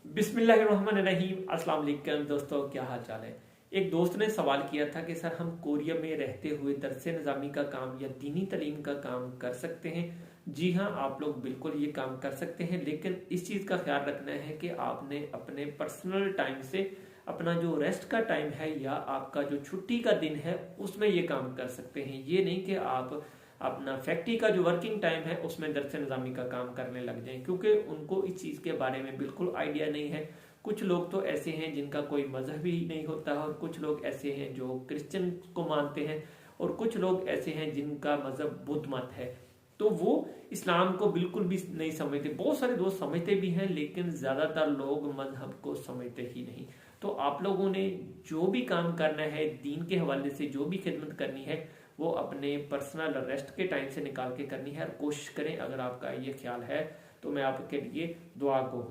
बिस्मिल्लाहिर्रहमानिर्रहीम। अस्सलाम वालेकुम दोस्तों, क्या हाल चाल है। एक दोस्त ने सवाल किया था कि सर हम कोरिया में रहते हुए दरस निज़ामी का काम या दीनी तालीम का काम कर सकते हैं। जी हाँ, आप लोग बिल्कुल ये काम कर सकते हैं, लेकिन इस चीज़ का ख्याल रखना है कि आपने अपने पर्सनल टाइम से अपना जो रेस्ट का टाइम है या आपका जो छुट्टी का दिन है उसमें ये काम कर सकते हैं। ये नहीं कि आप अपना फैक्ट्री का जो वर्किंग टाइम है उसमें दरस निज़ामी का काम करने लग जाएं, क्योंकि उनको इस चीज़ के बारे में बिल्कुल आइडिया नहीं है। कुछ लोग तो ऐसे हैं जिनका कोई मजहब ही नहीं होता, और कुछ लोग ऐसे हैं जो क्रिश्चियन को मानते हैं, और कुछ लोग ऐसे हैं जिनका मजहब बुद्ध मत है। तो वो इस्लाम को बिल्कुल भी नहीं समझते। बहुत सारे दोस्त समझते भी हैं, लेकिन ज्यादातर लोग मजहब को समझते ही नहीं। तो आप लोगों ने जो भी काम करना है दीन के हवाले से, जो भी खिदमत करनी है, वो अपने पर्सनल रेस्ट के टाइम से निकाल के करनी है। और कोशिश करें, अगर आपका ये ख्याल है तो मैं आपके लिए दुआ को हूँ।